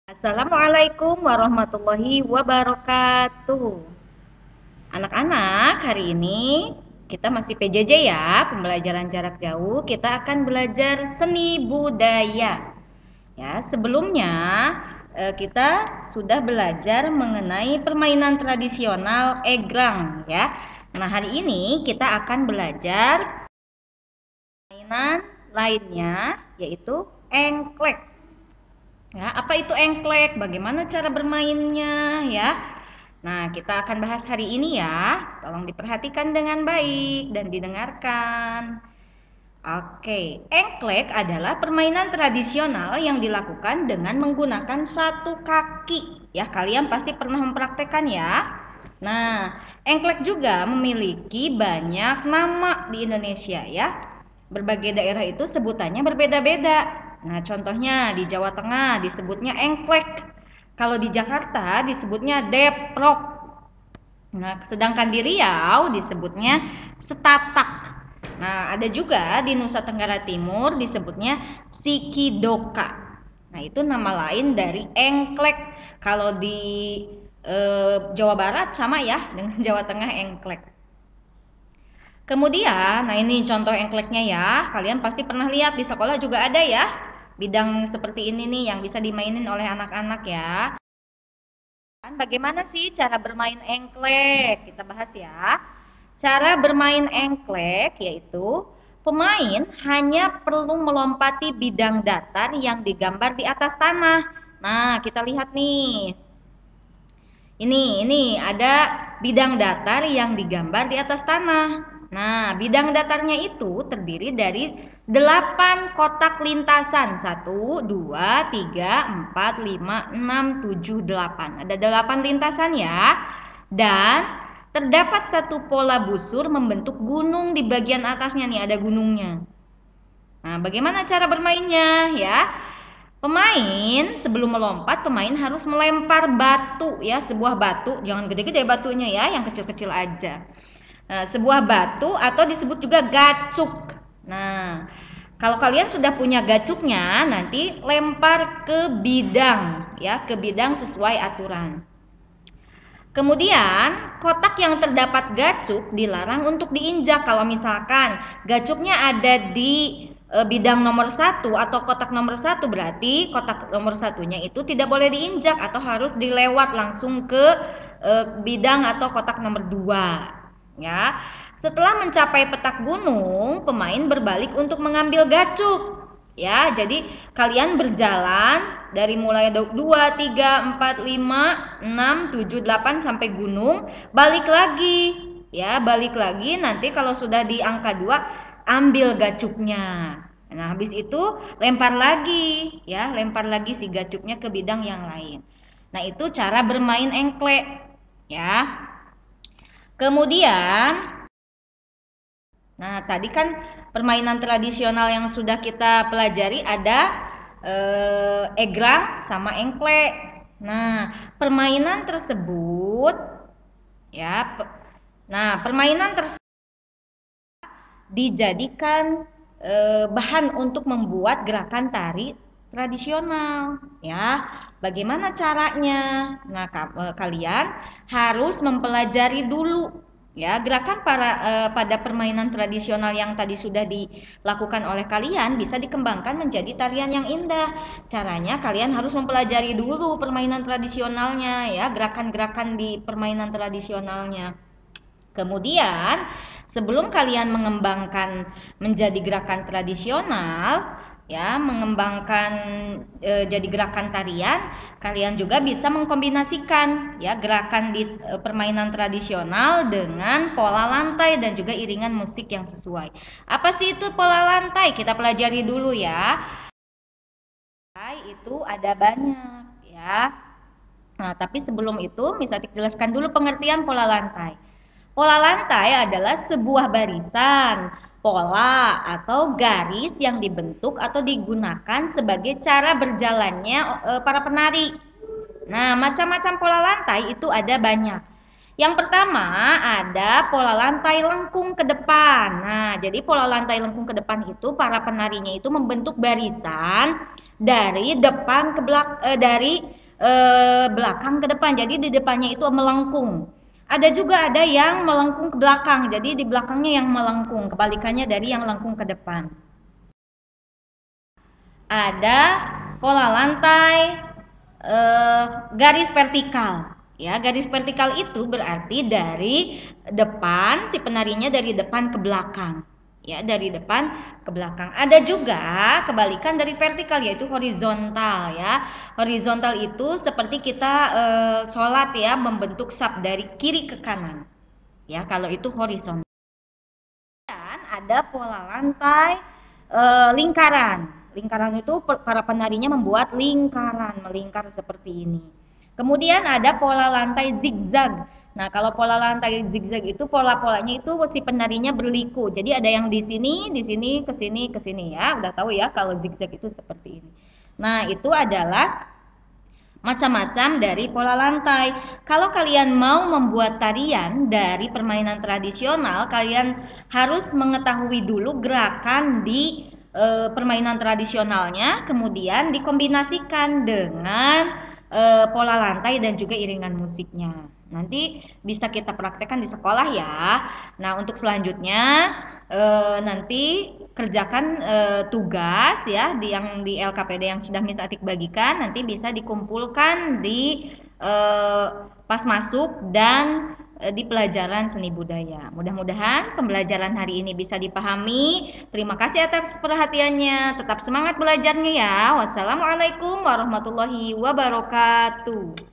Assalamualaikum warahmatullahi wabarakatuh. Anak-anak, hari ini kita masih PJJ ya, pembelajaran jarak jauh. Kita akan belajar seni budaya. Ya, sebelumnya kita sudah belajar mengenai permainan tradisional egrang ya. Nah, hari ini kita akan belajar permainan lainnya yaitu engklek. Ya, apa itu engklek? Bagaimana cara bermainnya ya? Nah, kita akan bahas hari ini ya. Tolong diperhatikan dengan baik dan didengarkan. Oke, engklek adalah permainan tradisional yang dilakukan dengan menggunakan satu kaki. Ya, kalian pasti pernah mempraktekkan ya. Nah, engklek juga memiliki banyak nama di Indonesia ya. Berbagai daerah itu sebutannya berbeda-beda. Nah, contohnya di Jawa Tengah disebutnya engklek. Kalau di Jakarta disebutnya deprok. Nah, sedangkan di Riau disebutnya setatak. Nah, ada juga di Nusa Tenggara Timur disebutnya sikidoka. Nah, itu nama lain dari engklek. Kalau di Jawa Barat sama ya dengan Jawa Tengah engklek. Kemudian, nah ini contoh engkleknya ya. Kalian pasti pernah lihat di sekolah juga ada ya. Bidang seperti ini nih yang bisa dimainin oleh anak-anak ya. Bagaimana sih cara bermain engklek? Kita bahas ya. Cara bermain engklek yaitu pemain hanya perlu melompati bidang datar yang digambar di atas tanah. Nah, kita lihat nih. Ini ada bidang datar yang digambar di atas tanah. Nah, bidang datarnya itu terdiri dari 8 kotak lintasan. 1, 2, 3, 4, 5, 6, 7, 8. Ada 8 lintasan ya. Dan terdapat satu pola busur membentuk gunung di bagian atasnya nih, ada gunungnya. Nah, bagaimana cara bermainnya ya? Pemain sebelum melompat, pemain harus melempar batu ya, sebuah batu, jangan gede-gede batunya ya, yang kecil-kecil aja. Nah, sebuah batu atau disebut juga gacuk. Nah, kalau kalian sudah punya gacuknya, nanti lempar ke bidang ya, ke bidang sesuai aturan. Kemudian, kotak yang terdapat gacuk dilarang untuk diinjak. Kalau misalkan gacuknya ada di bidang nomor 1 atau kotak nomor 1, berarti kotak nomor satunya itu tidak boleh diinjak atau harus dilewat langsung ke bidang atau kotak nomor 2. Ya. Setelah mencapai petak gunung, pemain berbalik untuk mengambil gacuk. Ya, jadi kalian berjalan dari mulai 2, 3, 4, 5, 6, 7, 8 sampai gunung, balik lagi. Ya, balik lagi nanti kalau sudah di angka 2 ambil gacuknya. Nah, habis itu lempar lagi, ya, lempar lagi si gacuknya ke bidang yang lain. Nah, itu cara bermain engklek, ya. Kemudian, nah, tadi kan permainan tradisional yang sudah kita pelajari ada egrang sama engklek. Nah, permainan tersebut ya, permainan tersebut dijadikan bahan untuk membuat gerakan tari tradisional ya. Bagaimana caranya? Nah, kalian harus mempelajari dulu ya gerakan pada permainan tradisional yang tadi sudah dilakukan oleh kalian bisa dikembangkan menjadi tarian yang indah. Caranya kalian harus mempelajari dulu permainan tradisionalnya ya, gerakan-gerakan di permainan tradisionalnya. Kemudian, sebelum kalian mengembangkan menjadi gerakan tradisional, ya, mengembangkan jadi gerakan tarian, kalian juga bisa mengkombinasikan ya gerakan di permainan tradisional dengan pola lantai dan juga iringan musik yang sesuai. Apa sih itu pola lantai? Kita pelajari dulu ya. Lantai itu ada banyak ya. Nah, tapi sebelum itu bisa dijelaskan dulu pengertian pola lantai. Pola lantai adalah sebuah barisan, pola atau garis yang dibentuk atau digunakan sebagai cara berjalannya para penari. Nah, macam-macam pola lantai itu ada banyak. Yang pertama ada pola lantai lengkung ke depan. Nah, jadi pola lantai lengkung ke depan itu para penarinya itu membentuk barisan dari depan ke belakang ke depan. Jadi di depannya itu melengkung. Ada juga ada yang melengkung ke belakang. Jadi di belakangnya yang melengkung, kebalikannya dari yang lengkung ke depan. Ada pola lantai garis vertikal. Ya, garis vertikal itu berarti dari depan, si penarinya dari depan ke belakang. Ya, dari depan ke belakang. Ada juga kebalikan dari vertikal, yaitu horizontal. Ya, horizontal itu seperti kita sholat ya, membentuk saf dari kiri ke kanan. Ya, kalau itu horizontal. Dan ada pola lantai lingkaran. Lingkaran itu para penarinya membuat lingkaran, melingkar seperti ini. Kemudian ada pola lantai zigzag. Nah, kalau pola lantai zigzag itu pola-polanya itu si penarinya berliku. Jadi ada yang di sini, ke sini ya. Udah tahu ya kalau zigzag itu seperti ini. Nah, itu adalah macam-macam dari pola lantai. Kalau kalian mau membuat tarian dari permainan tradisional, kalian harus mengetahui dulu gerakan di permainan tradisionalnya, kemudian dikombinasikan dengan pola lantai dan juga iringan musiknya. Nanti bisa kita praktekkan di sekolah ya. Nah, untuk selanjutnya nanti kerjakan tugas ya yang di LKPD yang sudah Miss Atik bagikan, nanti bisa dikumpulkan di pas masuk dan di pelajaran seni budaya. Mudah-mudahan pembelajaran hari ini bisa dipahami. Terima kasih atas perhatiannya. Tetap semangat belajarnya ya. Wassalamualaikum warahmatullahi wabarakatuh.